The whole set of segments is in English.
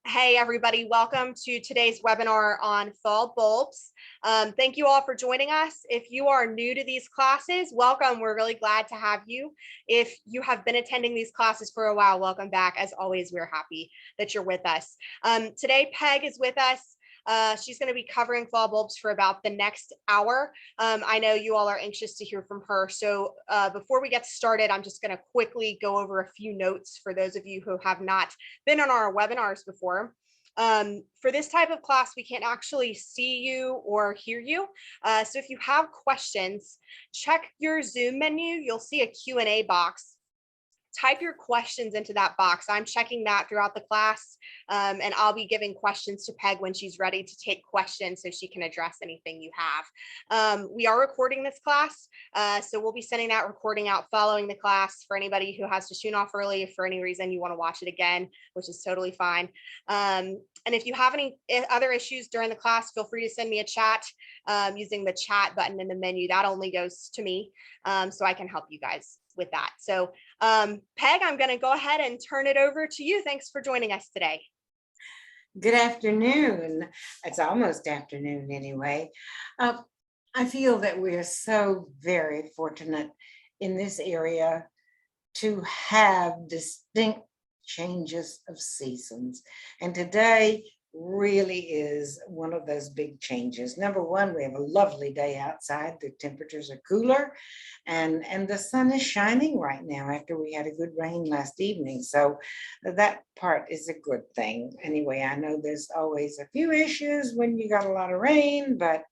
Hey everybody, welcome to today's webinar on fall bulbs. Thank you all for joining us. If you are new to these classes, welcome. We're really glad to have you. If you have been attending these classes for a while, welcome back. As always, we're happy that you're with us. Today, Peg is with us. She's going to be covering fall bulbs for about the next hour. I know you all are anxious to hear from her. So before we get started, I'm just going to quickly go over a few notes for those of you who have not been on our webinars before. For this type of class, we can't actually see you or hear you. So if you have questions, check your Zoom menu. You'll see a Q&A box. Type your questions into that box. I'm checking that throughout the class, and I'll be giving questions to Peg when she's ready to take questions so she can address anything you have. We are recording this class, so we'll be sending that recording out following the class for anybody who has to tune off early if for any reason you want to watch it again, which is totally fine. And if you have any other issues during the class, feel free to send me a chat using the chat button in the menu. That only goes to me, so I can help you guys with that. So Peg, I'm going to go ahead and turn it over to you. Thanks for joining us today. Good afternoon. It's almost afternoon anyway. I feel that we are so very fortunate in this area to have distinct changes of seasons. And today really is one of those big changes. Number one, we have a lovely day outside. The temperatures are cooler and the sun is shining right now after we had a good rain last evening. So that part is a good thing. Anyway, I know there's always a few issues when you got a lot of rain, but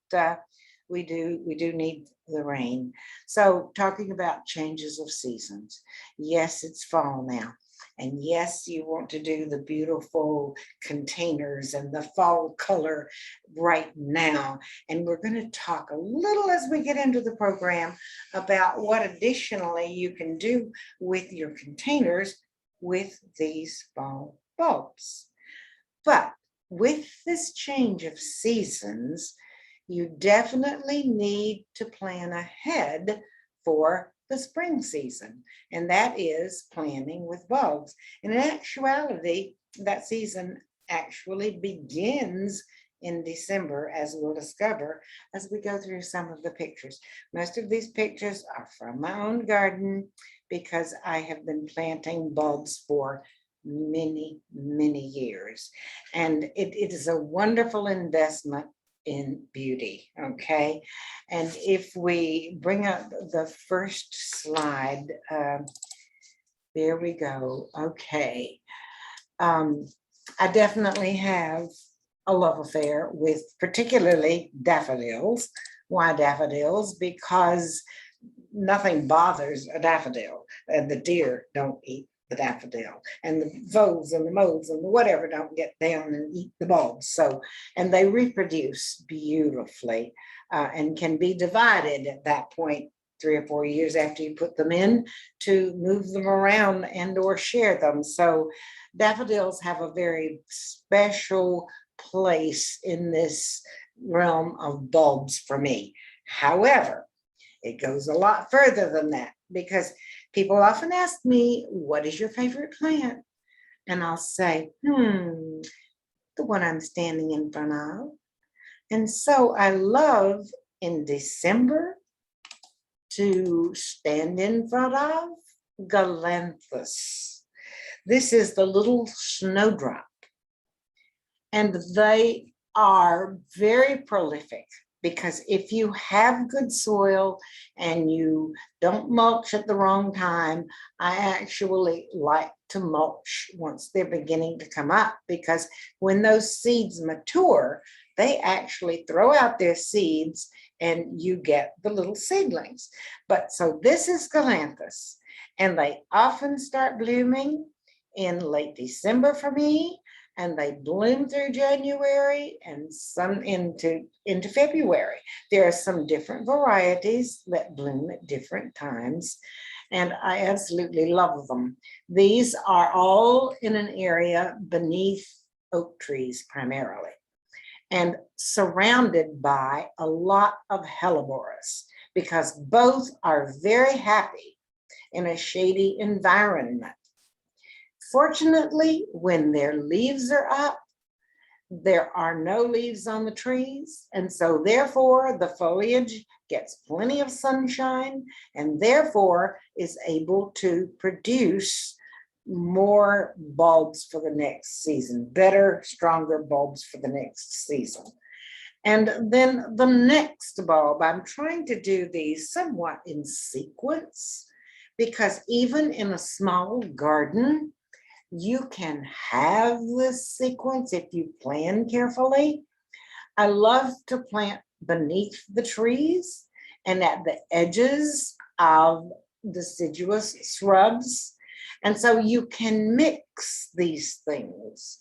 we do need the rain. So talking about changes of seasons. Yes, it's fall now. And yes, you want to do the beautiful containers and the fall color right now. And we're going to talk a little as we get into the program about what additionally you can do with your containers with these fall bulbs. But with this change of seasons, you definitely need to plan ahead for the spring season, and that is planting with bulbs. And in actuality, that season actually begins in December, as we'll discover as we go through some of the pictures. Most of these pictures are from my own garden because I have been planting bulbs for many years, and it is a wonderful investment in beauty. Okay, and if we bring up the first slide, there we go. Okay, I definitely have a love affair with particularly daffodils. Why daffodils? Because nothing bothers a daffodil, and the deer don't eat the daffodil, and the voles and the moles and the whatever don't get down and eat the bulbs. So, and they reproduce beautifully and can be divided at that point 3 or 4 years after you put them in to move them around and or share them. So daffodils have a very special place in this realm of bulbs for me. However, it goes a lot further than that, because people often ask me, what is your favorite plant? And I'll say, the one I'm standing in front of. And so I love in December to stand in front of Galanthus. This is the little snowdrop. And they are very prolific, because if you have good soil and you don't mulch at the wrong time, I actually like to mulch once they're beginning to come up, because when those seeds mature, they actually throw out their seeds and you get the little seedlings. But so this is Galanthus, and they often start blooming in late December for me, and they bloom through January and some into February. There are some different varieties that bloom at different times, and I absolutely love them. These are all in an area beneath oak trees primarily, and surrounded by a lot of hellebores, because both are very happy in a shady environment. Fortunately, when their leaves are up, there are no leaves on the trees, and so therefore the foliage gets plenty of sunshine and therefore is able to produce more bulbs for the next season, better, stronger bulbs for the next season. And then the next bulb, I'm trying to do these somewhat in sequence, because even in a small garden, you can have this sequence if you plan carefully. I love to plant beneath the trees and at the edges of deciduous shrubs. And so you can mix these things.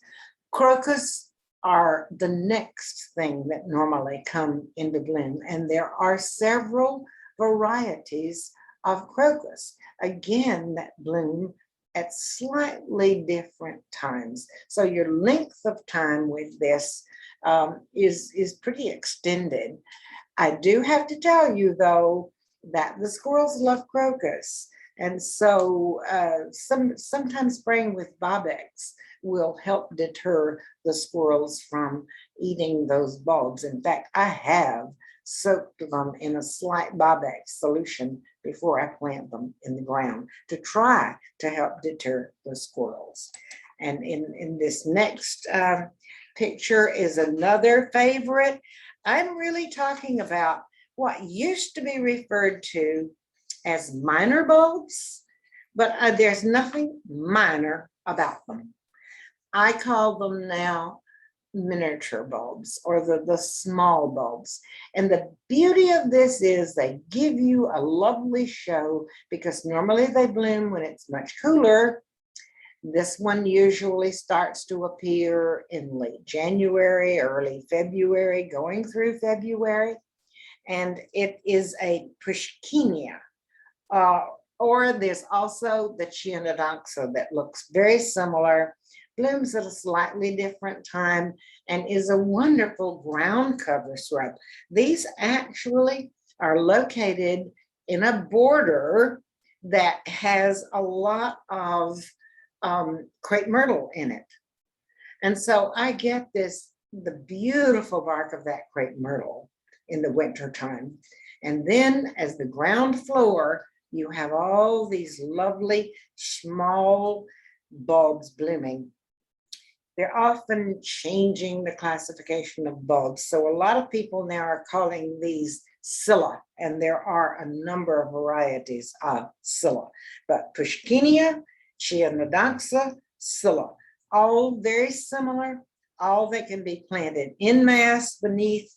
Crocus are the next thing that normally come into bloom, and there are several varieties of crocus, again, that bloom at slightly different times. So your length of time with this is pretty extended. I do have to tell you, though, that the squirrels love crocus. And so sometimes spraying with Bobex will help deter the squirrels from eating those bulbs. In fact, I have soaked them in a slight Bobex solution before I plant them in the ground to try to help deter the squirrels. And in this next picture is another favorite. I'm really talking about what used to be referred to as minor bulbs, but there's nothing minor about them. I call them now miniature bulbs, or the small bulbs. And the beauty of this is they give you a lovely show, because normally they bloom when it's much cooler. This one usually starts to appear in late January, early February, going through February. And it is a Pushkinia. Or there's also the Chionodoxa that looks very similar, blooms at a slightly different time, and is a wonderful ground cover shrub. These actually are located in a border that has a lot of crepe myrtle in it. And so I get the beautiful bark of that crepe myrtle in the winter time. And then as the ground floor, you have all these lovely small bulbs blooming. They're often changing the classification of bulbs. So a lot of people now are calling these Scilla, and there are a number of varieties of Scilla. But Pushkinia, Chionodoxa, Scilla, all very similar. All that can be planted en masse beneath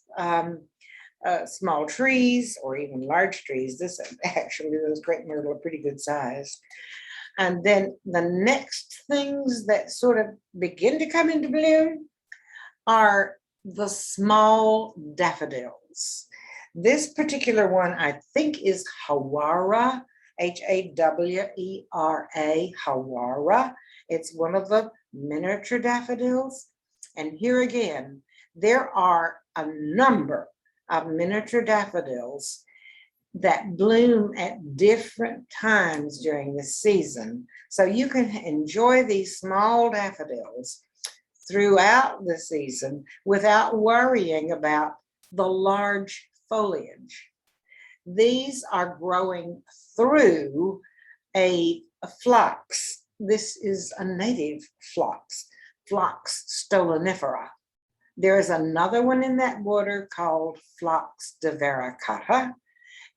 small trees or even large trees. This actually, those crepe myrtle are pretty good size. And then the next things that sort of begin to come into bloom are the small daffodils. This particular one, I think, is Hawara, Hawera, Hawara. It's one of the miniature daffodils. And here again, there are a number of miniature daffodils that bloom at different times during the season. So you can enjoy these small daffodils throughout the season without worrying about the large foliage. These are growing through a phlox. This is a native phlox, Phlox stolonifera. There is another one in that border called Phlox divaricata.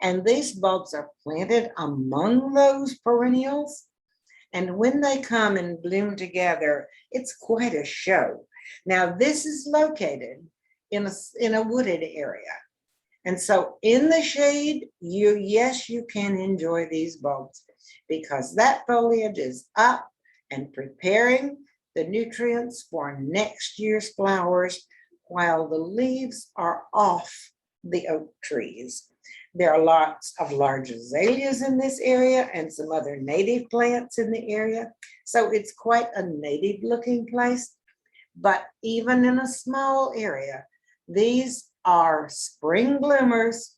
And these bulbs are planted among those perennials. And when they come and bloom together, it's quite a show. Now, this is located in a wooded area. And so in the shade, yes, you can enjoy these bulbs, because that foliage is up and preparing the nutrients for next year's flowers, while the leaves are off the oak trees. There are lots of large azaleas in this area and some other native plants in the area. So it's quite a native looking place. But even in a small area, these are spring bloomers,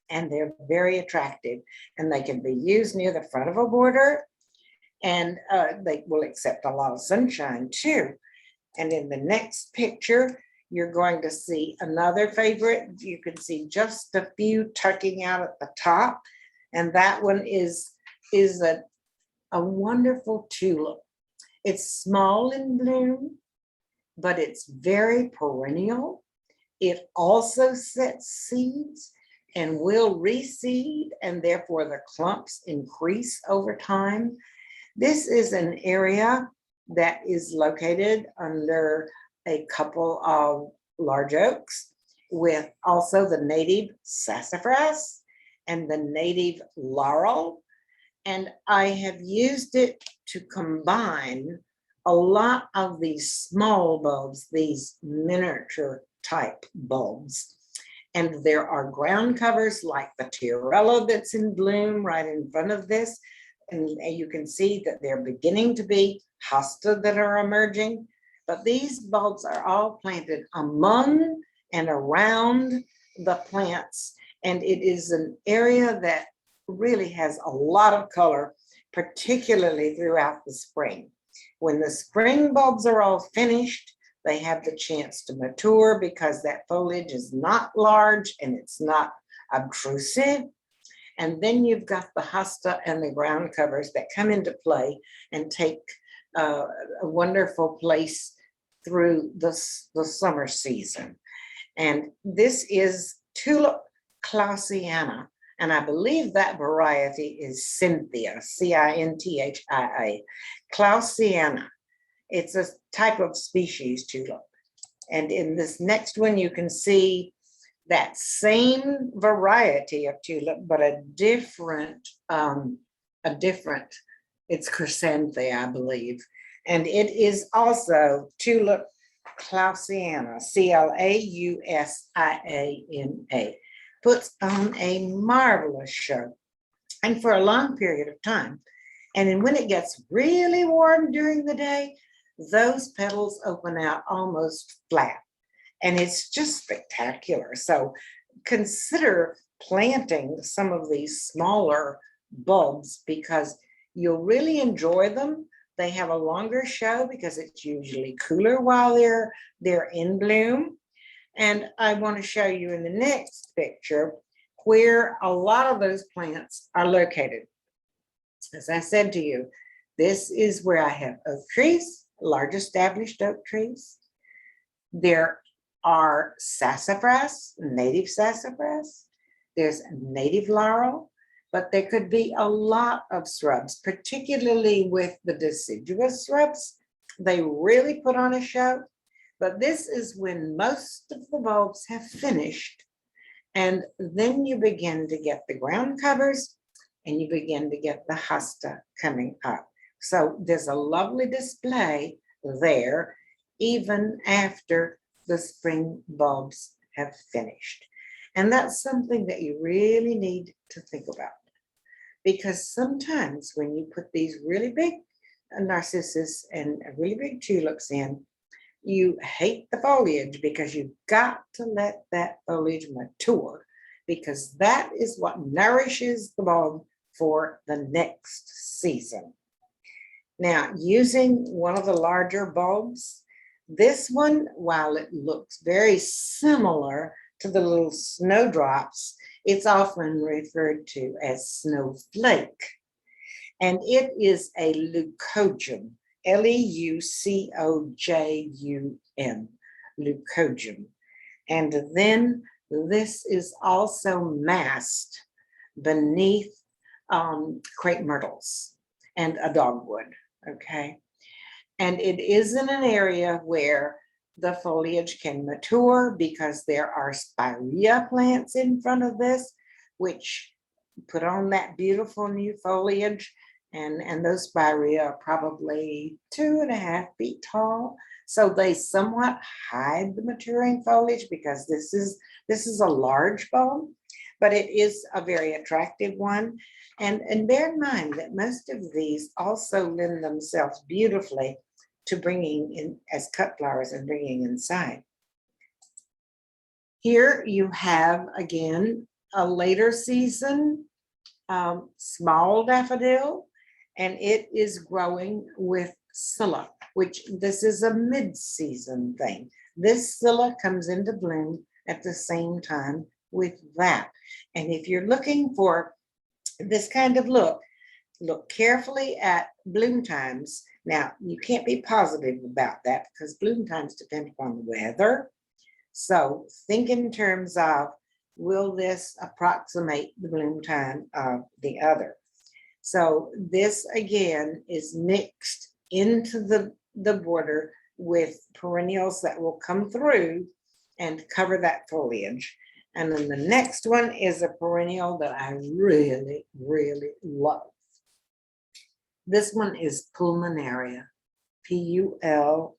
and they're very attractive, and they can be used near the front of a border. And they will accept a lot of sunshine too. And in the next picture, you're going to see another favorite. You can see just a few tucking out at the top. And that one is a wonderful tulip. It's small in bloom, but it's very perennial. It also sets seeds and will reseed, and therefore the clumps increase over time. This is an area that is located under a couple of large oaks with also the native sassafras and the native laurel. And I have used it to combine a lot of these small bulbs, these miniature type bulbs. And there are ground covers like the Tiarella that's in bloom right in front of this. And you can see that they're beginning to be hosta that are emerging. But these bulbs are all planted among and around the plants. And it is an area that really has a lot of color, particularly throughout the spring. When the spring bulbs are all finished, they have the chance to mature because that foliage is not large and it's not obtrusive. And then you've got the hosta and the ground covers that come into play and take a wonderful place through the summer season. And this is Tulip Clausiana. And I believe that variety is Cynthia, Cinthia, Clausiana. It's a type of species tulip. And in this next one, you can see that same variety of tulip, but a different, it's Chrysanthemum, I believe. And it is also Tulip Clausiana, Clausiana. Puts on a marvelous show and for a long period of time. And then when it gets really warm during the day, those petals open out almost flat. And it's just spectacular. So consider planting some of these smaller bulbs because you'll really enjoy them. They have a longer show because it's usually cooler while they're in bloom. And I want to show you in the next picture where a lot of those plants are located. As I said to you, this is where I have oak trees, large established oak trees. There are sassafras, native sassafras. There's native laurel, but there could be a lot of shrubs, particularly with the deciduous shrubs. They really put on a show. But this is when most of the bulbs have finished. And then you begin to get the ground covers and you begin to get the hosta coming up. So there's a lovely display there, even after the spring bulbs have finished. And that's something that you really need to think about. Because sometimes when you put these really big narcissus and really big tulips in, you hate the foliage because you've got to let that foliage mature because that is what nourishes the bulb for the next season. Now, using one of the larger bulbs, this one, while it looks very similar to the little snowdrops, it's often referred to as snowflake. And it is a leucotium. Leucojum, leucotium. And then this is also masked beneath crepe myrtles and a dogwood, okay? And it is in an area where the foliage can mature because there are spirea plants in front of this, which put on that beautiful new foliage. And those spirea are probably 2.5 feet tall. So they somewhat hide the maturing foliage because this is a large bulb, but it is a very attractive one. And bear in mind that most of these also lend themselves beautifully to bringing in as cut flowers and bringing inside. Here you have, again, a later season small daffodil. and it is growing with Scylla, which this is a mid-season thing. This Scylla comes into bloom at the same time with that. And if you're looking for this kind of look carefully at bloom times. Now, you can't be positive about that because bloom times depend upon the weather. So think in terms of, will this approximate the bloom time of the other? So this again is mixed into the border with perennials that will come through and cover that foliage. And then the next one is a perennial that I really, really love. This one is Pulmonaria, Pulmonaria,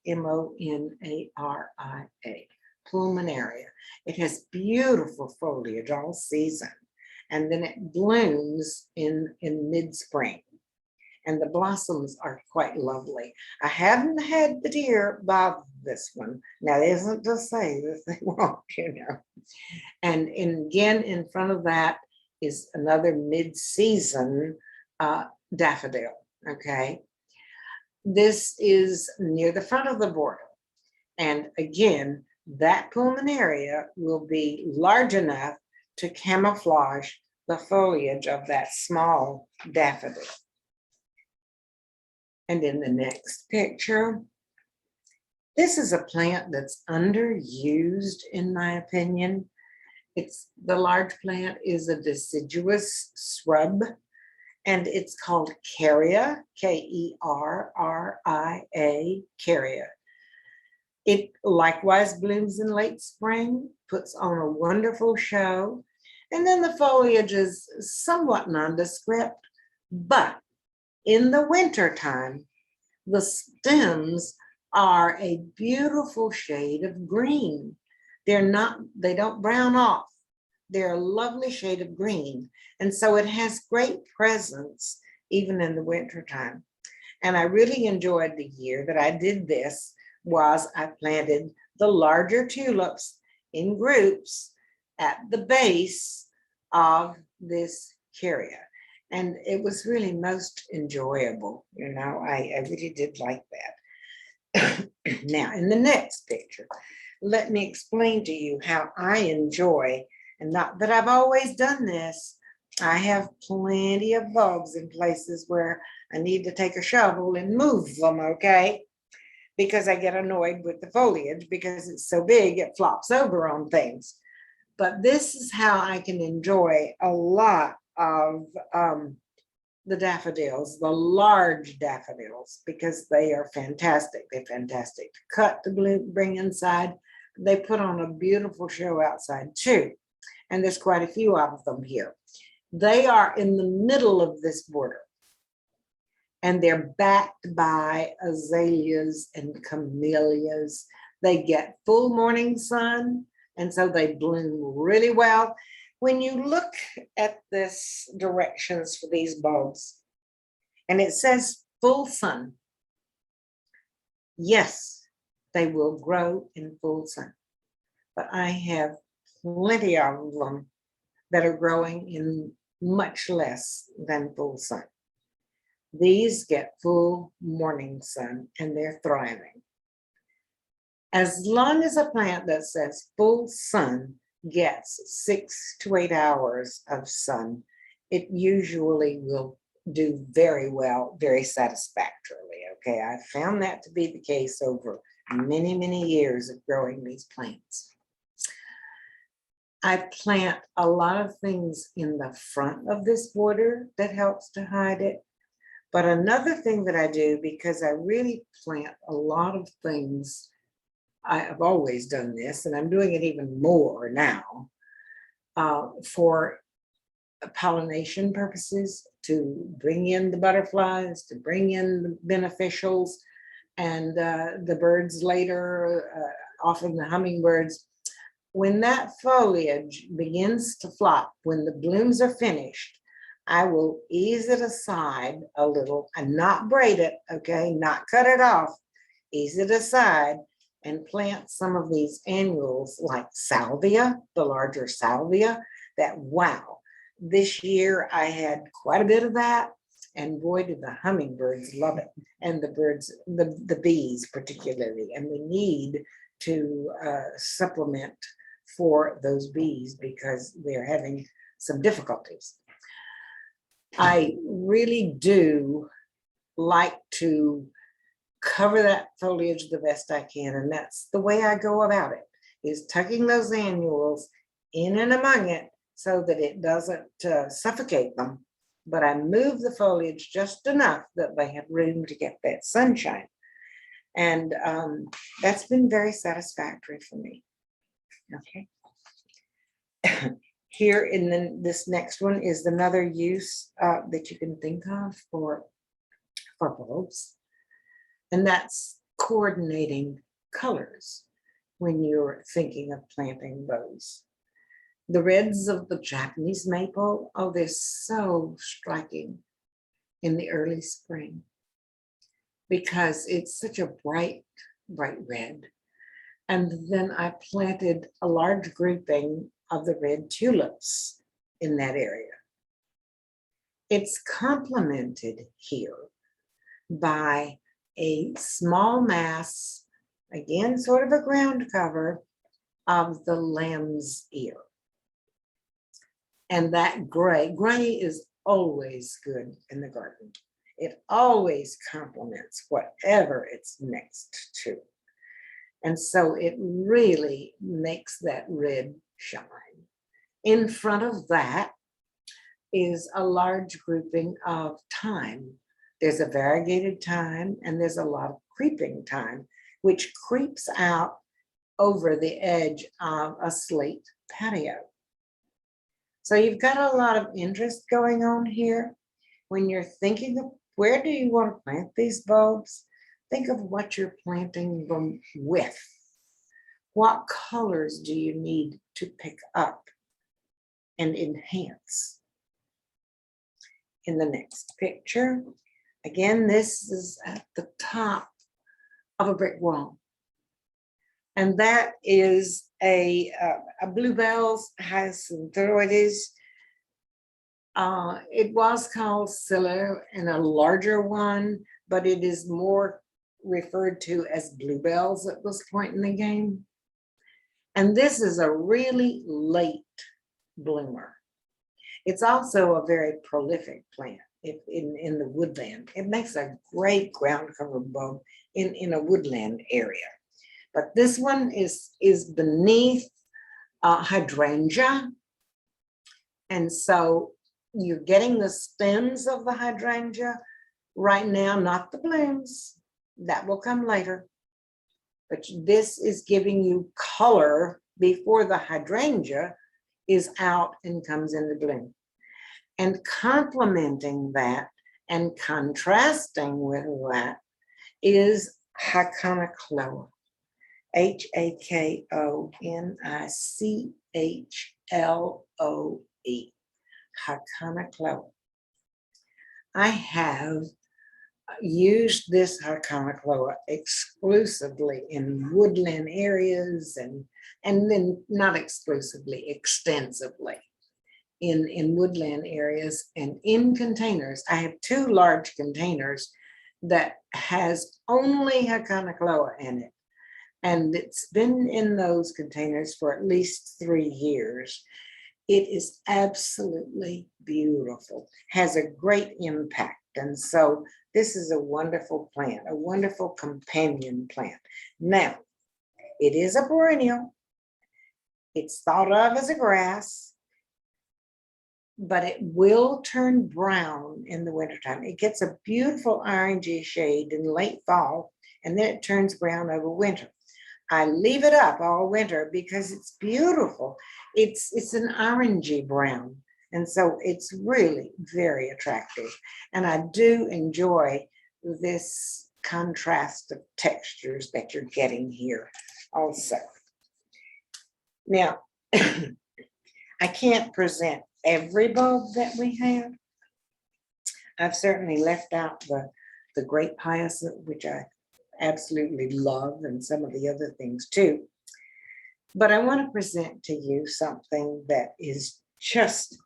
Pulmonaria. It has beautiful foliage all season, and then it blooms in mid-spring, and the blossoms are quite lovely. I haven't had the deer bother this one. Now, that isn't to say that they won't, you know. And again, in front of that is another mid-season daffodil, okay? This is near the front of the border. And again, that pulmonaria will be large enough to camouflage the foliage of that small daffodil. And in the next picture, this is a plant that's underused, in my opinion. The large plant is a deciduous shrub, and it's called Keria, K-E-R-R-I-A, Keria. It likewise blooms in late spring, puts on a wonderful show, and then the foliage is somewhat nondescript, but in the winter time, the stems are a beautiful shade of green. They don't brown off. They're a lovely shade of green. And so it has great presence even in the winter time. And I really enjoyed the year that I did this. Was I planted the larger tulips in groups at the base of this Keria. And it was really most enjoyable. You know, I really did like that. Now, in the next picture, let me explain to you how I enjoy, and not that I've always done this, I have plenty of bulbs in places where I need to take a shovel and move them, okay? Because I get annoyed with the foliage because it's so big, it flops over on things. But this is how I can enjoy a lot of the daffodils, the large daffodils, because they are fantastic. They're fantastic to cut, to bring inside. They put on a beautiful show outside too. And there's quite a few of them here. They are in the middle of this border, and they're backed by azaleas and camellias. They get full morning sun, and so they bloom really well. When you look at this directions for these bulbs, and it says full sun, yes, they will grow in full sun. But I have plenty of them that are growing in much less than full sun. These get full morning sun and they're thriving. As long as a plant that says full sun gets 6 to 8 hours of sun, it usually will do very well, very satisfactorily. Okay, I found that to be the case over many, many years of growing these plants. I plant a lot of things in the front of this border that helps to hide it. But another thing that I do, because I really plant a lot of things, I've always done this, and I'm doing it even more now, for pollination purposes, to bring in the butterflies, to bring in the beneficials, and the birds later, often the hummingbirds. When that foliage begins to flop, when the blooms are finished, I will ease it aside a little and not braid it, okay, not cut it off, ease it aside and plant some of these annuals like salvia, the larger salvia, that wow. This year I had quite a bit of that, And boy, do the hummingbirds love it. And the birds, the bees particularly. And we need to supplement for those bees because they're having some difficulties. I really do like to cover that foliage the best I can. And that's the way I go about it, is tucking those annuals in and among it so that it doesn't suffocate them. But I move the foliage just enough that they have room to get that sunshine. And that's been very satisfactory for me. Okay. Here in this next one is another use that you can think of for bulbs. And that's coordinating colors when you're thinking of planting those. The reds of the Japanese maple, oh, they're so striking in the early spring because it's such a bright, bright red. And then I planted a large grouping of the red tulips in that area. It's complemented here by a small mass, again, sort of a ground cover of the lamb's ear. And that gray is always good in the garden. It always complements whatever it's next to. And so it really makes that red shine. In front of that is a large grouping of thyme. There's a variegated thyme and there's a lot of creeping thyme, which creeps out over the edge of a slate patio. So you've got a lot of interest going on here. When you're thinking of where do you want to plant these bulbs, think of what you're planting them with. What colors do you need to pick up and enhance? In the next picture, again, this is at the top of a brick wall. And that is a bluebells hyacinths. It was called Scilla in a larger one, but it is more referred to as bluebells at this point in the game. And this is a really late bloomer. It's also a very prolific plant in the woodland. It makes a great ground cover bulb in a woodland area. But this one is beneath hydrangea. And so you're getting the stems of the hydrangea right now, not the blooms. That will come later. But this is giving you color before the hydrangea is out and comes into bloom. And complementing that and contrasting with that is Iconocloa. Hakonicchloe. Iconocloa. I have used this Iconocloa exclusively in woodland areas and then not exclusively, extensively in woodland areas and in containers. I have 2 large containers that has only Iconocloa in it. And it's been in those containers for at least 3 years. It is absolutely beautiful, has a great impact. And so this is a wonderful plant, a wonderful companion plant. Now, it is a perennial. It's thought of as a grass, but it will turn brown in the wintertime. It gets a beautiful orangey shade in late fall, and then it turns brown over winter. I leave it up all winter because it's beautiful. It's an orangey brown. And so it's really very attractive. And I do enjoy this contrast of textures that you're getting here also. Now, I can't present every bulb that we have. I've certainly left out the Grape Hyacinth, which I absolutely love, and some of the other things too. But I want to present to you something that is just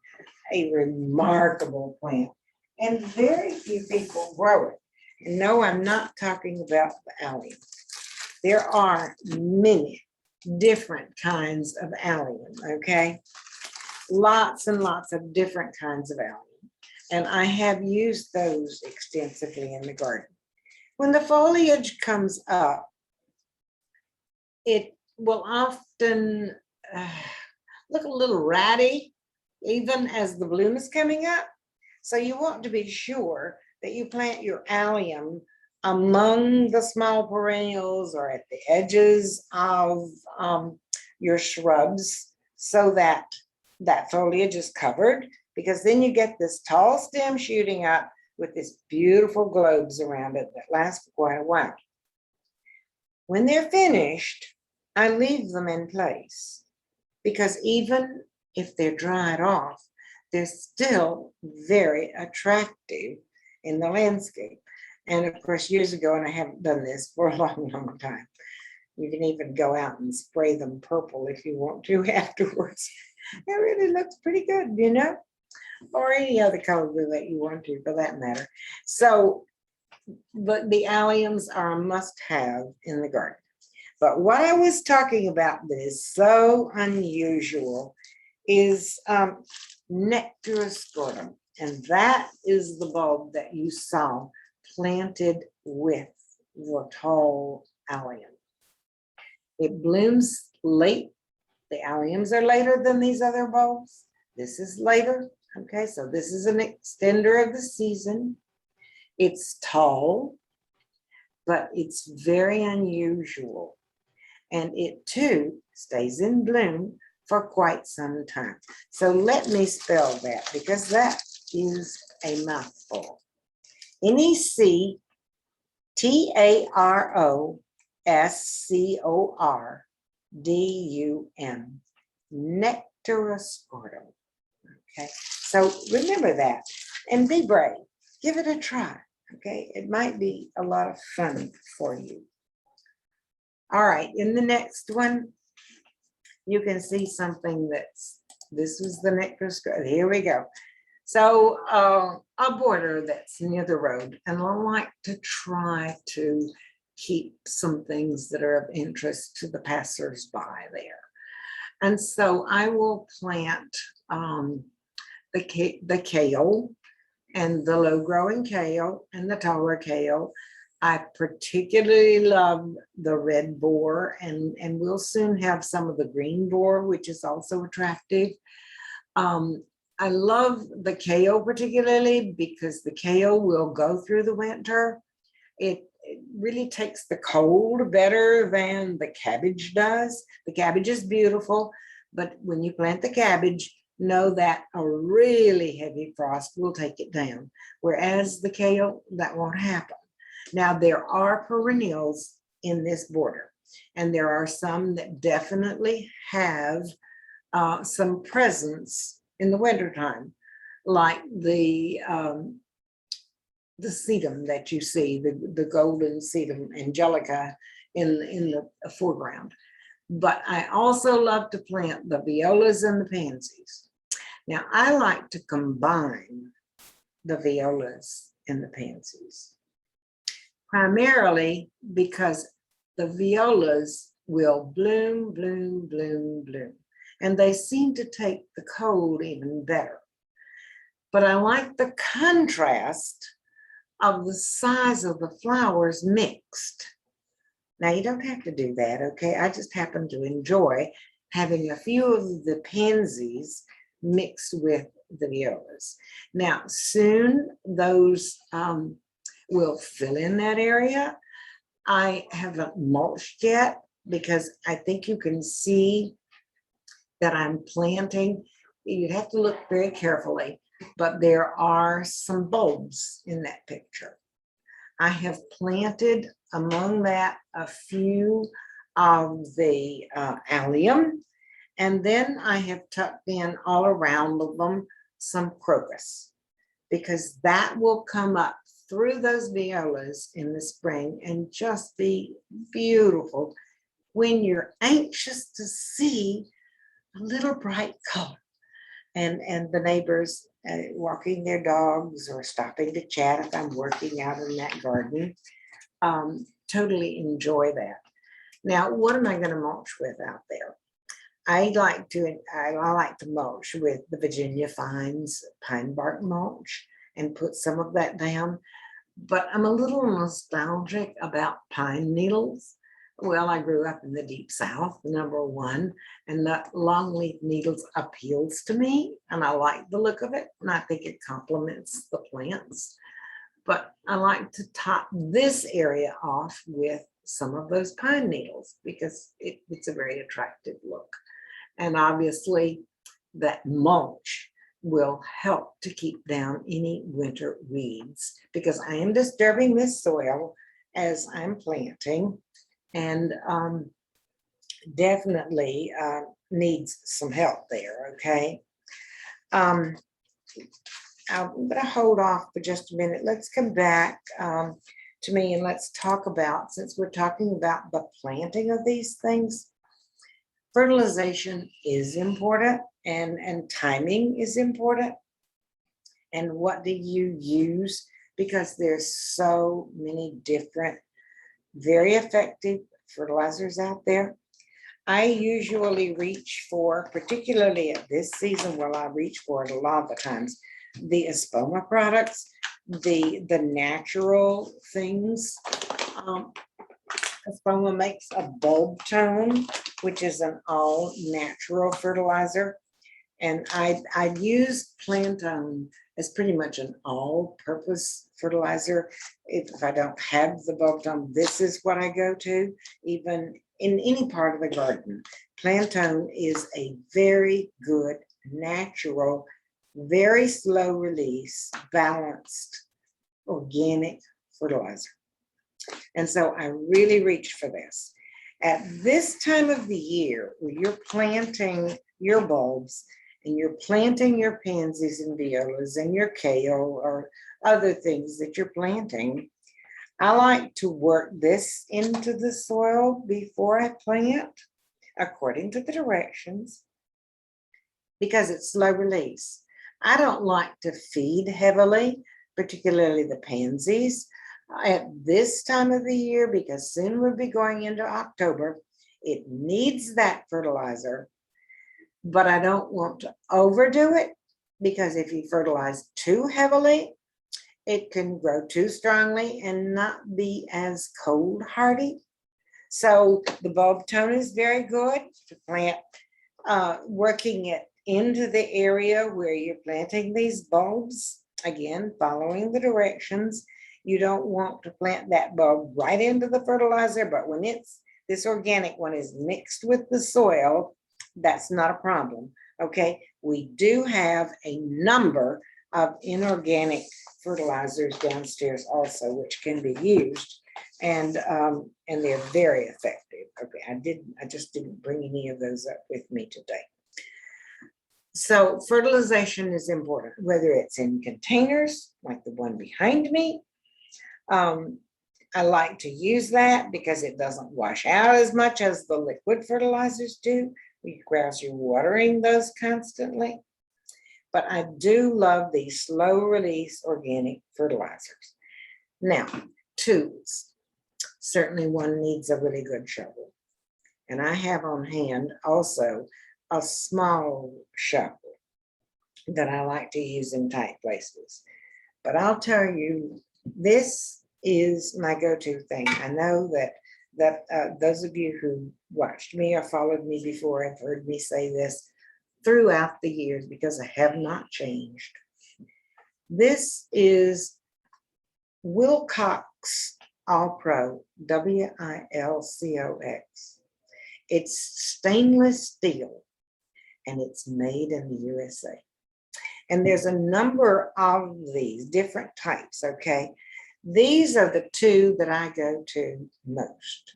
a remarkable plant. and very few people grow it. And no, I'm not talking about the allium. There are many different kinds of allium, okay? Lots and lots of different kinds of allium. And I have used those extensively in the garden. When the foliage comes up, it will often look a little ratty, even as the bloom is coming up. So you want to be sure that you plant your allium among the small perennials or at the edges of your shrubs so that that foliage is covered, because then you get this tall stem shooting up with this beautiful globes around it that last for quite a while. When they're finished, I leave them in place because even if they're dried off, they're still very attractive in the landscape. And of course, years ago, and I haven't done this for a long, long time, you can even go out and spray them purple if you want to afterwards. It really looks pretty good, you know, or any other color that you want to, for that matter. So, but the alliums are a must-have in the garden. But what I was talking about that is so unusual is Nectaroscortum, and that is the bulb that you saw planted with the tall allium. It blooms late. The alliums are later than these other bulbs. This is later. Okay, so this is an extender of the season. It's tall, but it's very unusual. And it too stays in bloom for quite some time. So let me spell that, because that is a mouthful. Nectaroscortum. Nectaroscortum. Okay, so remember that and be brave. Give it a try. Okay, it might be a lot of fun for you. All right, in the next one, you can see something this was the Nectaroscortum. Here we go. So a border that's near the road, and I like to try to keep some things that are of interest to the passersby there. And so I will plant the kale and the low-growing kale and the taller kale. I particularly love the red boar, and we'll soon have some of the green boar, which is also attractive. I love the kale particularly because the kale will go through the winter. It really takes the cold better than the cabbage does. The cabbage is beautiful, but when you plant the cabbage, know that a really heavy frost will take it down. Whereas the kale, that won't happen. Now, there are perennials in this border, and there are some that definitely have some presence in the wintertime, like the sedum that you see, the golden sedum angelica in the foreground. But I also love to plant the violas and the pansies. Now, I like to combine the violas and the pansies, primarily because the violas will bloom, bloom, bloom, bloom, and they seem to take the cold even better. But I like the contrast of the size of the flowers mixed. Now, you don't have to do that, okay? I just happen to enjoy having a few of the pansies mixed with the violas. Now, soon those will fill in that area. I haven't mulched yet because I think you can see that I'm planting. You'd have to look very carefully, but there are some bulbs in that picture. I have planted among that a few of the allium, and then I have tucked in all around of them some crocus, because that will come up through those violas in the spring and just be beautiful when you're anxious to see a little bright color. And the neighbors walking their dogs or stopping to chat if I'm working out in that garden. Totally enjoy that. Now, what am I going to mulch with out there? I like to mulch with the Virginia Fines pine bark mulch and put some of that down. But I'm a little nostalgic about pine needles. Well, I grew up in the deep south, number one, and that longleaf needles appeals to me, and I like the look of it, and I think it complements the plants. But I like to top this area off with some of those pine needles because it's a very attractive look. And obviously that mulch will help to keep down any winter weeds because I am disturbing this soil as I'm planting, and definitely needs some help there, okay? I'm gonna hold off for just a minute. Let's come back to me and let's talk about, since we're talking about the planting of these things, fertilization is important and timing is important. And what do you use? Because there's so many different, very effective fertilizers out there. I usually reach for, particularly at this season, well, I reach for it a lot of the times, the Espoma products, the natural things. Espoma makes a bulb tone, which is an all natural fertilizer. And I use Plantone as pretty much an all-purpose fertilizer. If I don't have the bulb tone, this is what I go to, even in any part of the garden. Plantone is a very good, natural, very slow release, balanced, organic fertilizer. And so I really reach for this. At this time of the year, where you're planting your bulbs and you're planting your pansies and violas and your kale or other things that you're planting, I like to work this into the soil before I plant, according to the directions, because it's slow release. I don't like to feed heavily, particularly the pansies, at this time of the year, because soon we'll be going into October. It needs that fertilizer, but I don't want to overdo it, because if you fertilize too heavily, it can grow too strongly and not be as cold hardy. So the bulb tone is very good to plant, working it into the area where you're planting these bulbs. Again, following the directions. You don't want to plant that bulb right into the fertilizer, but when this organic one is mixed with the soil, that's not a problem, okay? We do have a number of inorganic fertilizers downstairs also, which can be used, and they're very effective. Okay, I just didn't bring any of those up with me today. So fertilization is important, whether it's in containers like the one behind me. I like to use that because it doesn't wash out as much as the liquid fertilizers do, because you're watering those constantly. But I do love these slow release organic fertilizers. Now, tools. Certainly one needs a really good shovel. And I have on hand also a small shovel that I like to use in tight places. But I'll tell you, this is my go-to thing. I know that those of you who watched me or followed me before have heard me say this throughout the years, because I have not changed. This is Wilcox All Pro, Wilcox. It's stainless steel and it's made in the USA. And there's a number of these different types, okay? These are the two that I go to most.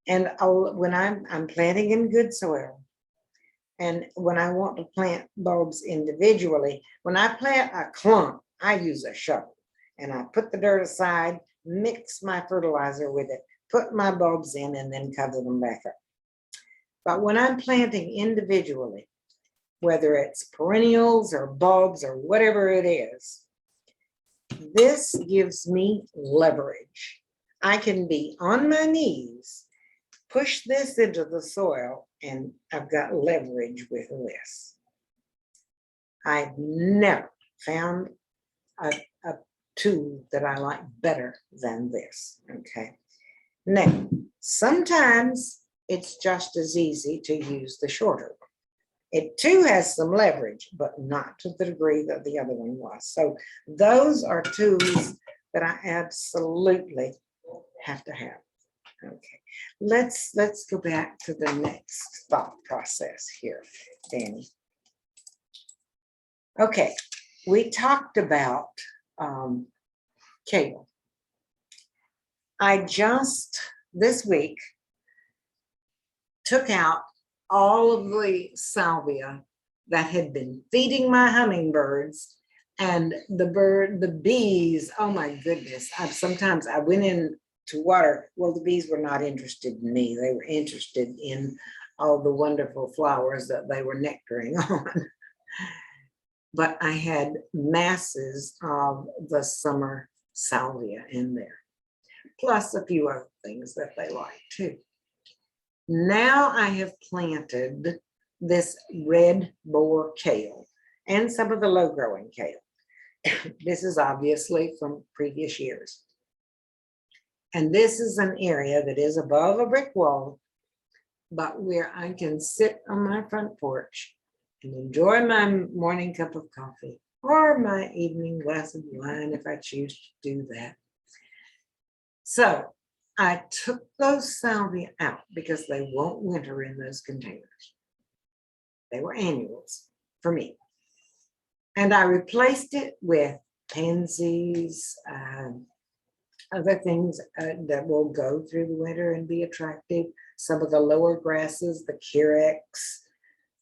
And when I'm planting in good soil, and when I want to plant bulbs individually, when I plant a clump, I use a shovel and I put the dirt aside, mix my fertilizer with it, put my bulbs in, and then cover them back up. But when I'm planting individually, whether it's perennials or bulbs or whatever it is. This gives me leverage. I can be on my knees, push this into the soil, and I've got leverage with this. I've never found a tool that I like better than this, okay? Now, sometimes it's just as easy to use the shorter one. It too has some leverage, but not to the degree that the other one was. So those are tools that I absolutely have to have. Okay, let's go back to the next thought process here, Danny. Okay, we talked about kale. I just this week took out all of the salvia that had been feeding my hummingbirds, and the bees, oh my goodness. Sometimes I went in to water. Well, the bees were not interested in me. They were interested in all the wonderful flowers that they were nectaring on. But I had masses of the summer salvia in there, plus a few other things that they like too. Now I have planted this red boar kale and some of the low growing kale. This is obviously from previous years. And this is an area that is above a brick wall, but where I can sit on my front porch and enjoy my morning cup of coffee or my evening glass of wine if I choose to do that. So I took those salvia out because they won't winter in those containers. They were annuals for me. And I replaced it with pansies, other things that will go through the winter and be attractive. Some of the lower grasses, the Carex,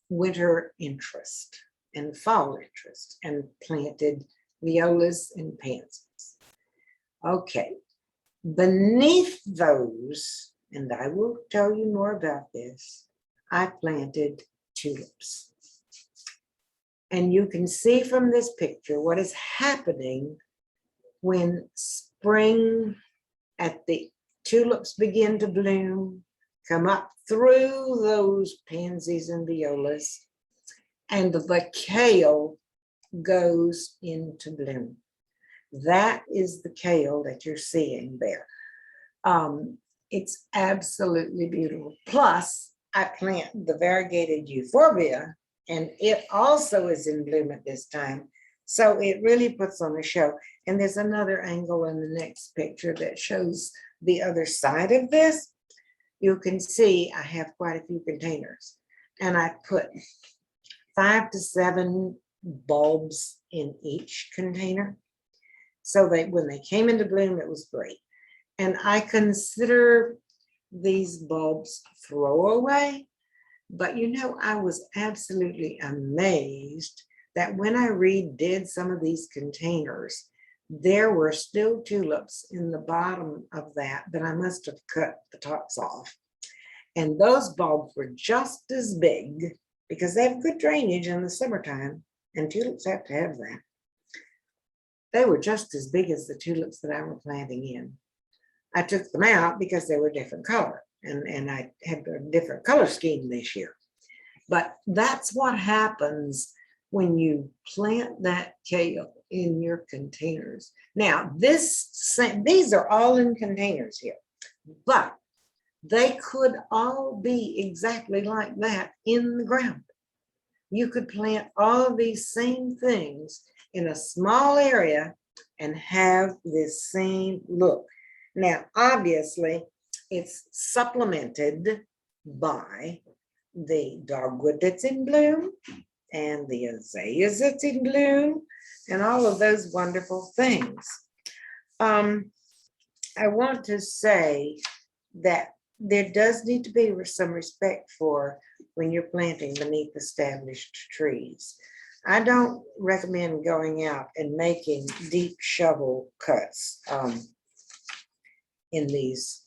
winter interest and fall interest, and planted violas and pansies. Okay. Beneath those, and I will tell you more about this, I planted tulips. And you can see from this picture what is happening when spring at the tulips begin to bloom, come up through those pansies and violas, and the kale goes into bloom. That is the kale that you're seeing there. It's absolutely beautiful. Plus, I plant the variegated euphorbia, and it also is in bloom at this time. So it really puts on a show. And there's another angle in the next picture that shows the other side of this. You can see I have quite a few containers, and I put 5 to 7 bulbs in each container. So when they came into bloom, it was great. And I consider these bulbs throwaway, but you know, I was absolutely amazed that when I redid some of these containers, there were still tulips in the bottom of that I must have cut the tops off. And those bulbs were just as big because they have good drainage in the summertime, and tulips have to have that. They were just as big as the tulips that I was planting in. I took them out because they were different color, and I had a different color scheme this year. But that's what happens when you plant that kale in your containers. Now, these are all in containers here, but they could all be exactly like that in the ground. You could plant all of these same things in a small area and have this same look. Now, obviously, it's supplemented by the dogwood that's in bloom and the azaleas that's in bloom and all of those wonderful things. I want to say that there does need to be some respect for when you're planting beneath established trees. I don't recommend going out and making deep shovel cuts in these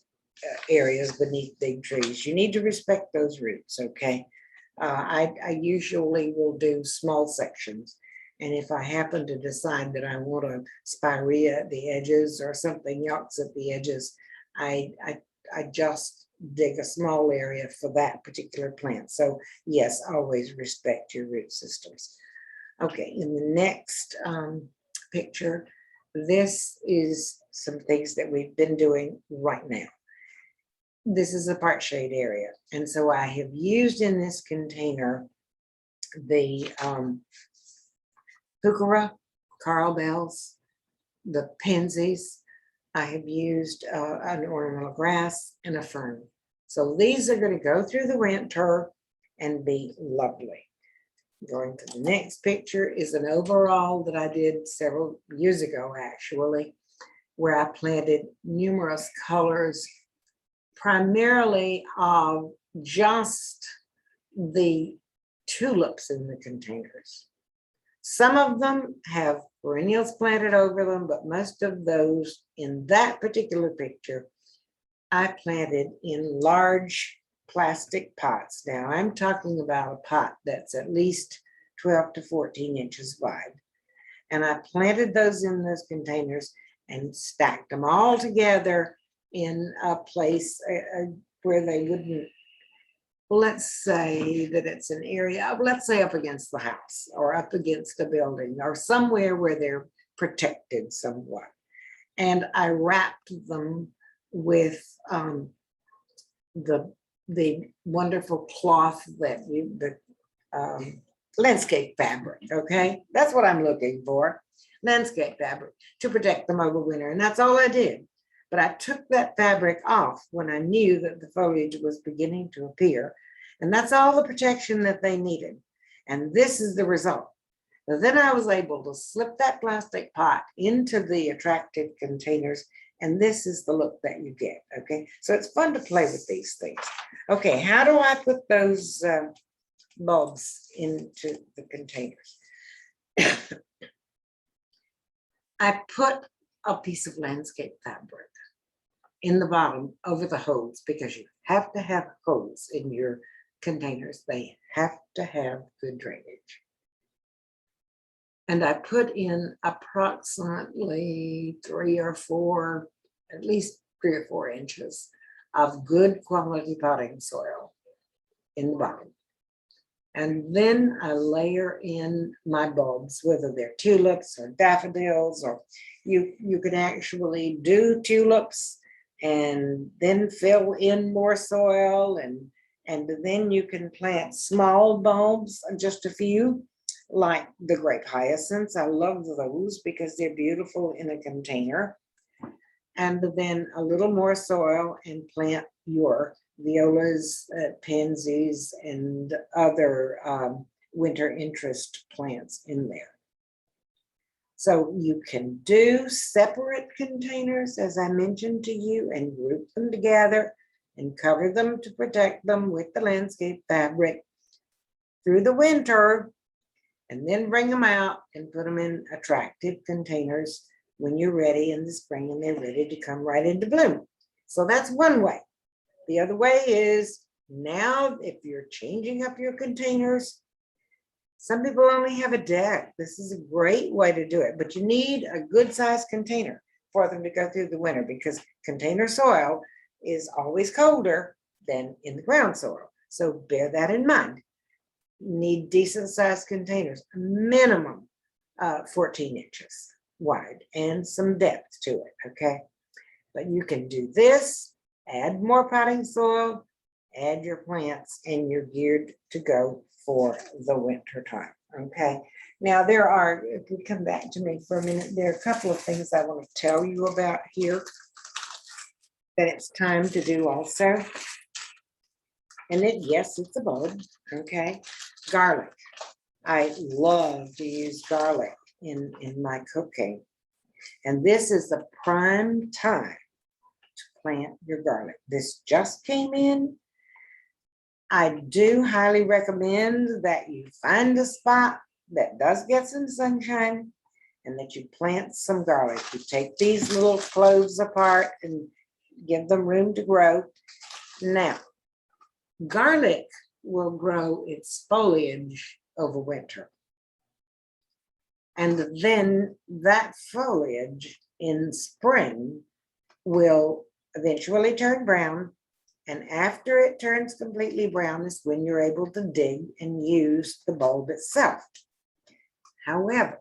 areas beneath big trees. You need to respect those roots, okay? I usually will do small sections. And if I happen to decide that I want a spirea at the edges or something else at the edges, I just dig a small area for that particular plant. So yes, always respect your root systems. Okay, in the next picture, this is some things that we've been doing right now. This is a part shade area. And so I have used in this container the heuchera, coral bells, the pansies. I have used an ornamental grass and a fern. So these are going to go through the winter and be lovely. Going to the next picture is an overall that I did several years ago, actually, where I planted numerous colors, primarily of just the tulips in the containers. Some of them have perennials planted over them, but most of those in that particular picture, I planted in large plastic pots. Now I'm talking about a pot that's at least 12 to 14 inches wide. And I planted those in those containers and stacked them all together in a place where they wouldn't, let's say that it's an area, let's say up against the house or up against a building or somewhere where they're protected somewhat. And I wrapped them with the wonderful cloth that the landscape fabric, okay? That's what I'm looking for, landscape fabric, to protect them over winter. And that's all I did. But I took that fabric off when I knew that the foliage was beginning to appear. And that's all the protection that they needed. And this is the result. But then I was able to slip that plastic pot into the attractive containers. And this is the look that you get, okay? So it's fun to play with these things. Okay, how do I put those bulbs into the containers? I put a piece of landscape fabric in the bottom over the hose, because you have to have hose in your containers. They have to have good drainage. And I put in approximately 3 or 4, at least 3 or 4 inches of good quality potting soil in the bottom. And then I layer in my bulbs, whether they're tulips or daffodils, or you can actually do tulips and then fill in more soil, and then you can plant small bulbs, just a few, like the grape hyacinths. I love those because they're beautiful in a container. And then a little more soil and plant your violas, pansies, and other winter interest plants in there. So you can do separate containers, as I mentioned to you, and group them together and cover them to protect them with the landscape fabric through the winter, and then bring them out and put them in attractive containers when you're ready in the spring and they're ready to come right into bloom. So that's one way. The other way is, now if you're changing up your containers, some people only have a deck. This is a great way to do it, but you need a good sized container for them to go through the winter, because container soil is always colder than in the ground soil. So bear that in mind. Need decent sized containers, minimum 14 inches wide and some depth to it, okay? But you can do this, add more potting soil, add your plants, and you're geared to go for the winter time, okay? Now there are, if you come back to me for a minute, there are a couple of things I want to tell you about here that it's time to do also. And yes, it's a bulb, okay? Garlic. I love to use garlic in my cooking. And this is the prime time to plant your garlic. This just came in. I do highly recommend that you find a spot that does get some sunshine and that you plant some garlic. You take these little cloves apart and give them room to grow. Now, garlic will grow its foliage over winter. And then that foliage in spring will eventually turn brown. And after it turns completely brown is when you're able to dig and use the bulb itself. However,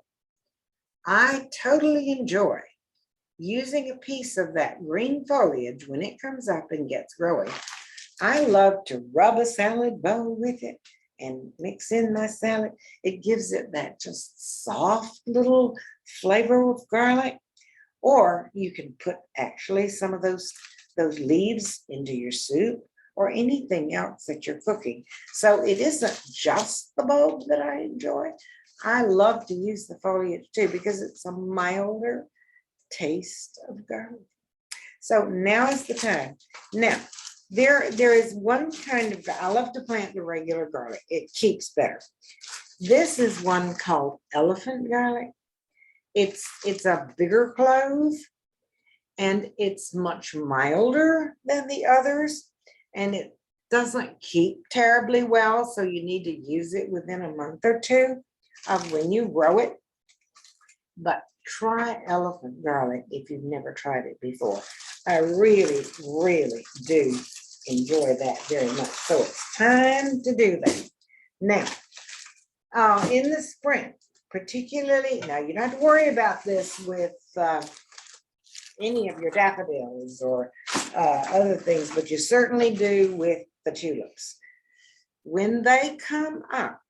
I totally enjoy using a piece of that green foliage when it comes up and gets growing. I love to rub a salad bowl with it and mix in my salad. It gives it that just soft little flavor of garlic. Or you can put actually some of those leaves into your soup or anything else that you're cooking. So it isn't just the bulb that I enjoy. I love to use the foliage too because it's a milder taste of garlic. So now is the time. Now, there is one kind of, I love to plant the regular garlic. It keeps better. This is one called elephant garlic. It's a bigger clove and it's much milder than the others and it doesn't keep terribly well. So you need to use it within a month or two of when you grow it. But try elephant garlic if you've never tried it before. I really, really do enjoy that very much. So it's time to do that. Now, in the spring, particularly, now you don't have to worry about this with any of your daffodils or other things, but you certainly do with the tulips. When they come up,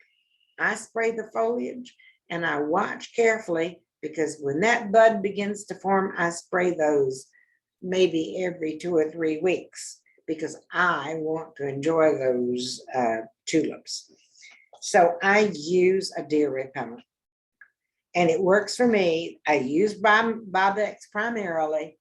I spray the foliage and I watch carefully because when that bud begins to form, I spray those maybe every 2 or 3 weeks because I want to enjoy those tulips. So I use a deer repellent and it works for me. I use Bobex primarily.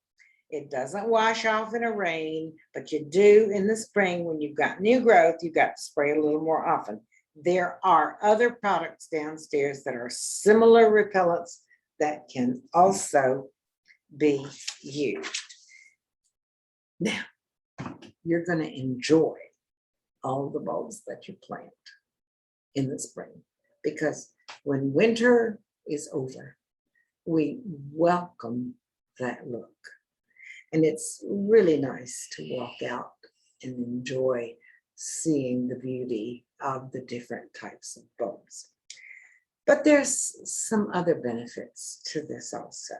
It doesn't wash off in a rain, but you do in the spring when you've got new growth, you've got to spray a little more often. There are other products downstairs that are similar repellents that can also be used. Now, you're going to enjoy all the bulbs that you plant in the spring because when winter is over, we welcome that look. And it's really nice to walk out and enjoy seeing the beauty of the different types of bulbs. But there's some other benefits to this also.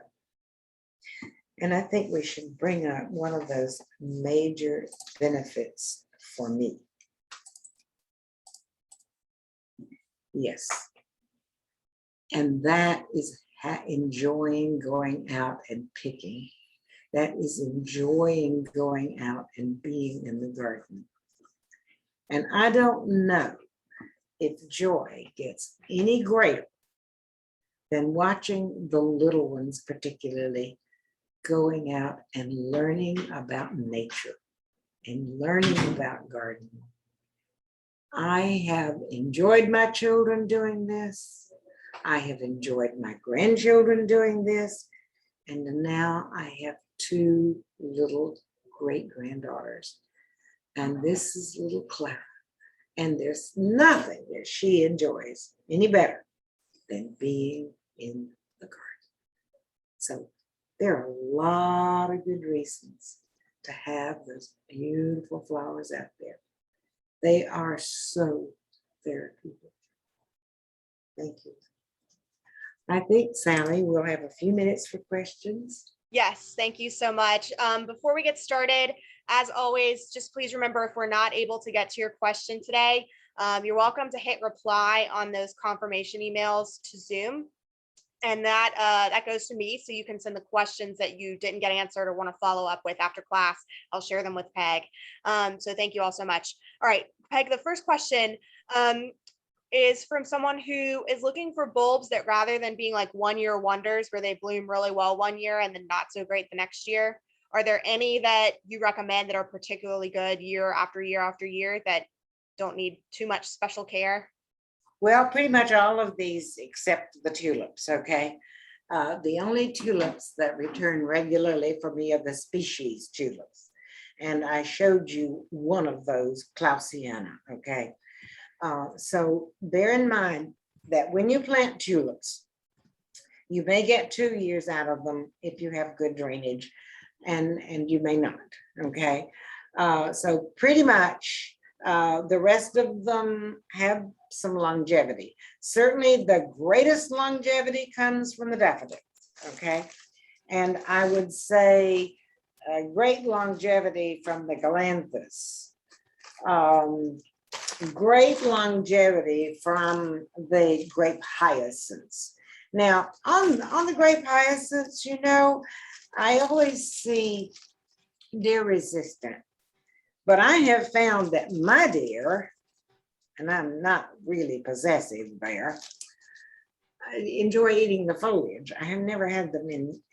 And I think we should bring up one of those major benefits for me. Yes. And that is enjoying going out and picking. That is enjoying going out and being in the garden. And I don't know if joy gets any greater than watching the little ones, particularly going out and learning about nature and learning about gardening. I have enjoyed my children doing this. I have enjoyed my grandchildren doing this. And now I have 2 little great-granddaughters. And this is little Clara. And there's nothing that she enjoys any better than being in the garden. So there are a lot of good reasons to have those beautiful flowers out there. They are so therapeutic. Thank you. I think, Sally, we'll have a few minutes for questions. Yes, thank you so much. Before we get started, as always, just please remember if we're not able to get to your question today, you're welcome to hit reply on those confirmation emails to Zoom. And that goes to me, so you can send the questions that you didn't get answered or want to follow up with after class. I'll share them with Peg. So thank you all so much. All right, Peg, the first question is from someone who is looking for bulbs that rather than being like 1-year wonders where they bloom really well one year and then not so great the next year, are there any that you recommend that are particularly good year after year after year that don't need too much special care? Well, pretty much all of these except the tulips, okay? The only tulips that return regularly for me are the species tulips. And I showed you one of those, Clausiana, okay? So bear in mind that when you plant tulips, you may get 2 years out of them if you have good drainage, and you may not, okay? So pretty much the rest of them have some longevity. Certainly the greatest longevity comes from the daffodils, okay? And I would say great longevity from the Galanthus. Great longevity from the Grape Hyacinths. Now, on the Grape Hyacinths, you know, I always see deer resistant, but I have found that my deer, and I'm not really possessive there, I enjoy eating the foliage. I have never had them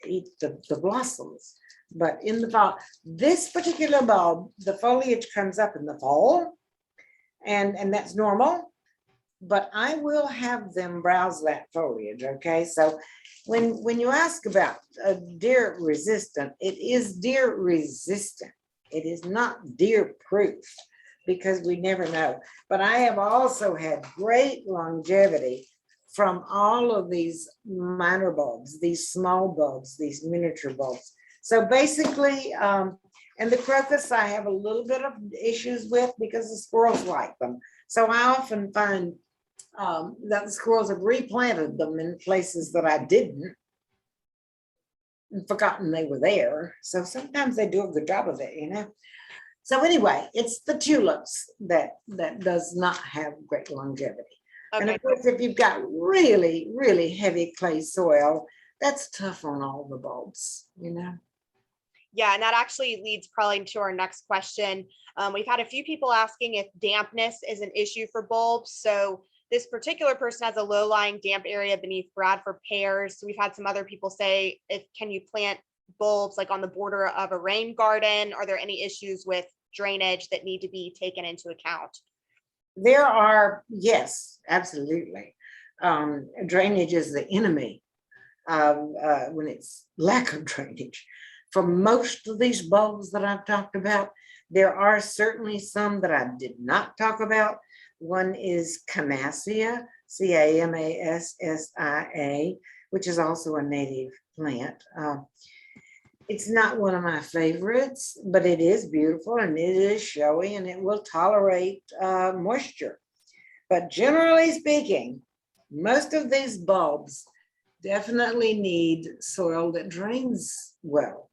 eat the blossoms, but in the fall, this particular bulb, the foliage comes up in the fall, and that's normal, but I will have them browse that foliage, okay? So when you ask about deer resistant, it is deer resistant. It is not deer proof, because we never know. But I have also had great longevity from all of these minor bulbs, these small bulbs, these miniature bulbs. So basically, and the crocus I have a little bit of issues with because the squirrels like them. So I often find that the squirrels have replanted them in places that I didn't, and forgotten they were there. So sometimes they do a good job of it, you know. So anyway, it's the tulips that does not have great longevity. Okay. And of course, if you've got really, really heavy clay soil, that's tough on all the bulbs, you know. Yeah, and that actually leads probably to our next question. We've had a few people asking if dampness is an issue for bulbs. So this particular person has a low-lying damp area beneath Bradford pears. So we've had some other people say, can you plant bulbs like on the border of a rain garden? Are there any issues with drainage that need to be taken into account? There are, yes, absolutely. Drainage is the enemy when it's lack of drainage. For most of these bulbs that I've talked about, there are certainly some that I did not talk about. One is Camasia, Camassia, which is also a native plant. It's not one of my favorites, but it is beautiful and it is showy and it will tolerate moisture. But generally speaking, most of these bulbs definitely need soil that drains well.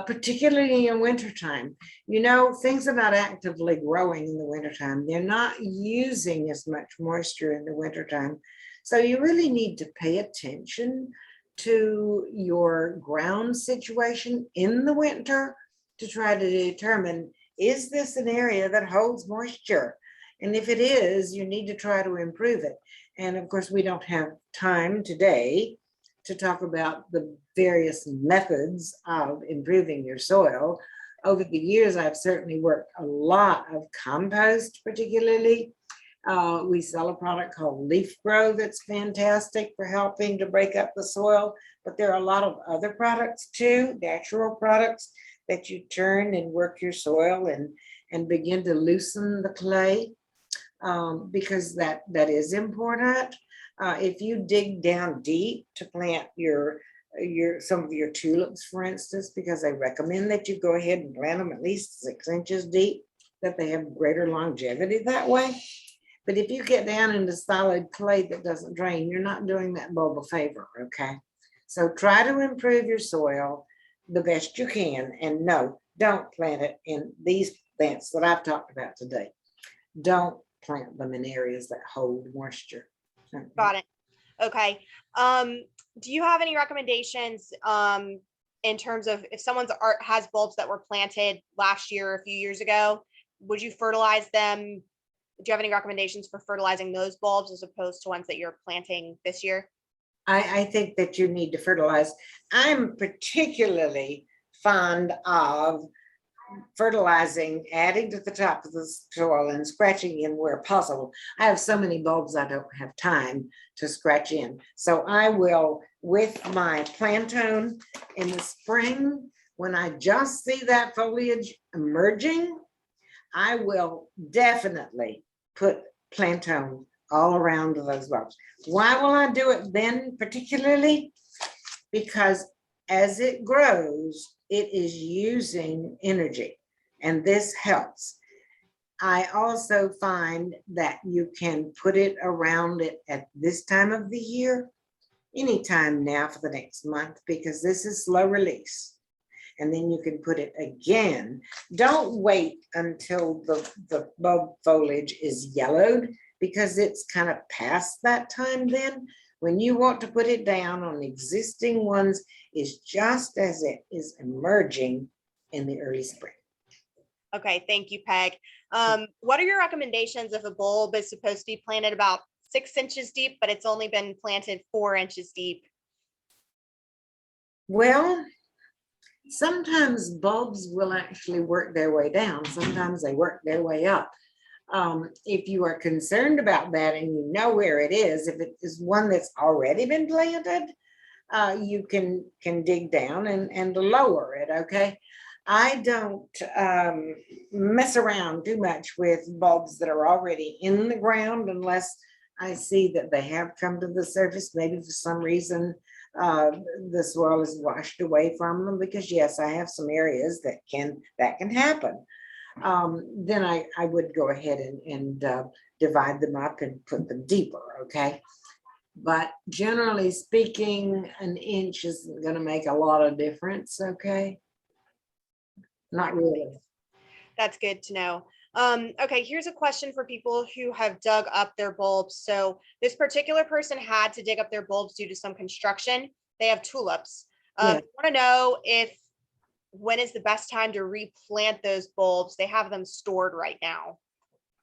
Particularly in wintertime. You know, things are not actively growing in the wintertime. They're not using as much moisture in the wintertime. So you really need to pay attention to your ground situation in the winter to try to determine, is this an area that holds moisture? And if it is, you need to try to improve it. And of course, we don't have time today to talk about the various methods of improving your soil. Over the years, I've certainly worked a lot of compost, particularly. We sell a product called Leaf Grow that's fantastic for helping to break up the soil, but there are a lot of other products too, natural products that you turn and work your soil and begin to loosen the clay, because that is important. If you dig down deep to plant some of your tulips, for instance, because they recommend that you go ahead and plant them at least 6 inches deep, that they have greater longevity that way. But if you get down into solid clay that doesn't drain, you're not doing that bulb a favor, okay? So try to improve your soil the best you can, and no, don't plant it in these plants that I've talked about today. Don't plant them in areas that hold moisture. Got it. Okay. Do you have any recommendations in terms of if someone's has bulbs that were planted last year or a few years ago, would you fertilize them? Do you have any recommendations for fertilizing those bulbs as opposed to ones that you're planting this year? I think that you need to fertilize. I'm particularly fond of fertilizing, adding to the top of the soil and scratching in where possible. I have so many bulbs I don't have time to scratch in. So I will, with my Plantone in the spring, when I just see that foliage emerging, I will definitely put plantone all around those bulbs. Why will I do it then particularly? Because as it grows, it is using energy, and this helps. I also find that you can put it around it at this time of the year, anytime now for the next month, because this is slow release. And then you can put it again. Don't wait until the bulb foliage is yellowed, because it's kind of past that time then. When you want to put it down on existing ones is just as it is emerging in the early spring. Okay, thank you, Peg. What are your recommendations if a bulb is supposed to be planted about 6 inches deep, but it's only been planted 4 inches deep? Well, sometimes bulbs will actually work their way down. Sometimes they work their way up. If you are concerned about that and you know where it is, if it is one that's already been planted, you can dig down and lower it, okay? I don't mess around too much with bulbs that are already in the ground unless I see that they have come to the surface. Maybe for some reason the soil is washed away from them, because yes, I have some areas that can happen. Then I would go ahead and divide them up and put them deeper, okay? But generally speaking, an inch isn't going to make a lot of difference, okay? Not really. That's good to know. Okay, here's a question for people who have dug up their bulbs. So this particular person had to dig up their bulbs due to some construction. They have tulips. Yeah. I want to know when is the best time to replant those bulbs? They have them stored right now.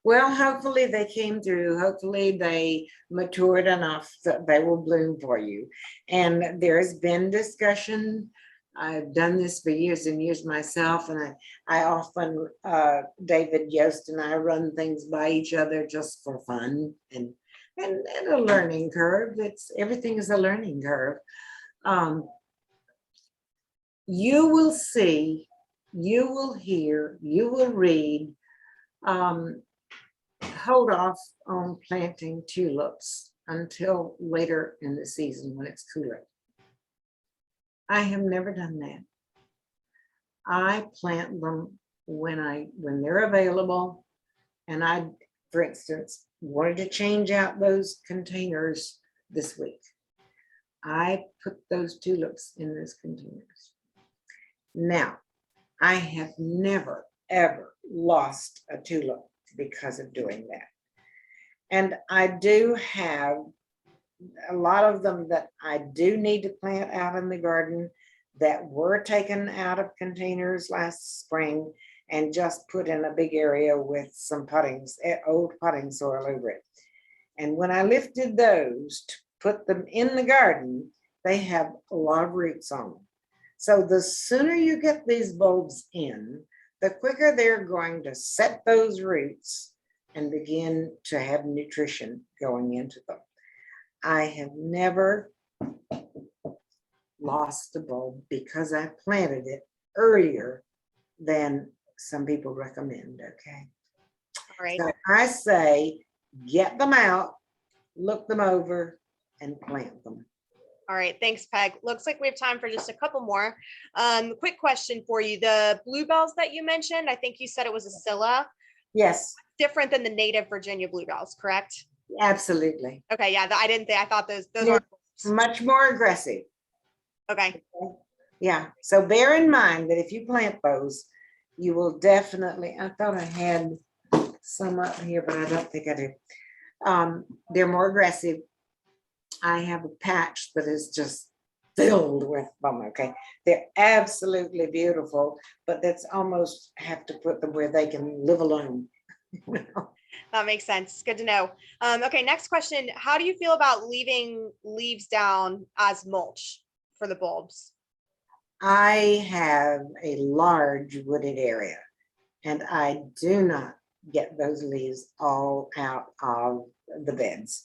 Well, hopefully they came through. Hopefully they matured enough that they will bloom for you. And there's been discussion. I've done this for years and years myself, and I often, David Yost and I run things by each other just for fun and a learning curve. Everything is a learning curve. You will see, you will hear, you will read. Hold off on planting tulips until later in the season when it's cooler. I have never done that. I plant them when they're available. And I, for instance, wanted to change out those containers this week. I put those tulips in those containers. Now, I have never, ever lost a tulip because of doing that. And I do have a lot of them that I do need to plant out in the garden that were taken out of containers last spring and just put in a big area with some old potting soil over it. And when I lifted those to put them in the garden, they have a lot of roots on them. So the sooner you get these bulbs in, the quicker they're going to set those roots and begin to have nutrition going into them. I have never lost a bulb because I planted it earlier than some people recommend, okay? All right. So I say, get them out, look them over, and plant them. All right, thanks, Peg. Looks like we have time for just a couple more. Quick question for you. The bluebells that you mentioned, I think you said it was a Scilla. Yes. Different than the native Virginia bluebells, correct? Absolutely. Okay, yeah, I didn't think, I thought those Yeah, are much more aggressive. Okay. Yeah, so bear in mind that if you plant those, you will definitely, I thought I had some up here, but I don't think I do. They're more aggressive. I have a patch that is just filled with them, okay? They're absolutely beautiful, but that's almost have to put them where they can live alone. That makes sense. Good to know. Okay, next question. How do you feel about leaving leaves down as mulch for the bulbs? I have a large wooded area, and I do not get those leaves all out of the beds.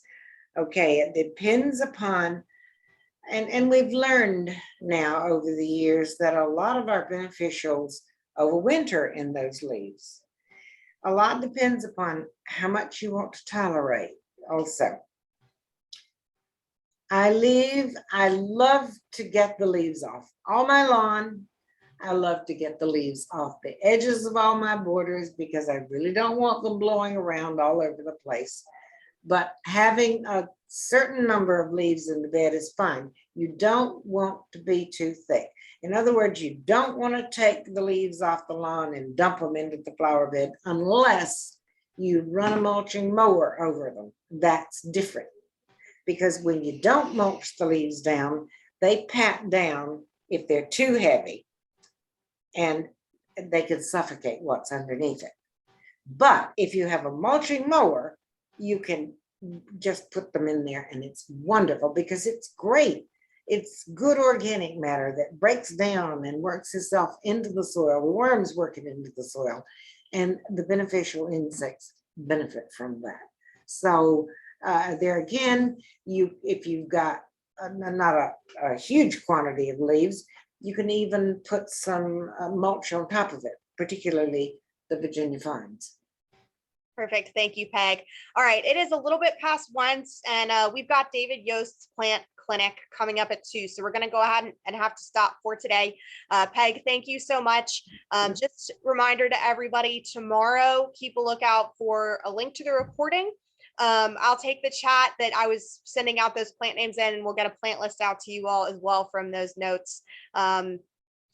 Okay, it depends upon, and we've learned now over the years that a lot of our beneficials overwinter in those leaves. A lot depends upon how much you want to tolerate also. I love to get the leaves off all my lawn. I love to get the leaves off the edges of all my borders because I really don't want them blowing around all over the place. But having a certain number of leaves in the bed is fine. You don't want to be too thick. In other words, you don't want to take the leaves off the lawn and dump them into the flower bed unless you run a mulching mower over them. That's different. Because when you don't mulch the leaves down, they pat down if they're too heavy, and they can suffocate what's underneath it. But if you have a mulching mower, you can just put them in there, and it's wonderful because it's great. It's good organic matter that breaks down and works itself into the soil. The worms work it into the soil, and the beneficial insects benefit from that. So there again, if you've got not a huge quantity of leaves, you can even put some mulch on top of it, particularly the Virginia vines. Perfect. Thank you, Peg. All right. It is a little bit past 1, and we've got David Yost's plant clinic coming up at 2. So we're going to go ahead and have to stop for today. Peg, thank you so much. Just reminder to everybody, tomorrow, keep a lookout for a link to the recording. I'll take the chat that I was sending out those plant names in, and we'll get a plant list out to you all as well from those notes.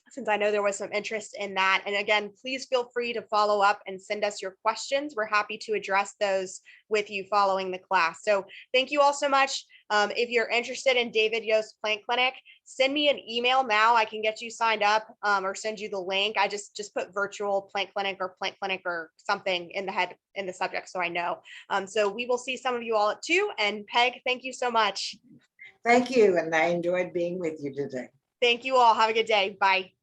Since I know there was some interest in that. And again, please feel free to follow up and send us your questions. We're happy to address those with you following the class. So thank you all so much. If you're interested in David Yost Plant Clinic, send me an email now. I can get you signed up or send you the link. I just put virtual plant clinic or something in the subject so I know. So we will see some of you all at 2. And Peg, thank you so much. Thank you. And I enjoyed being with you today. Thank you all. Have a good day. Bye.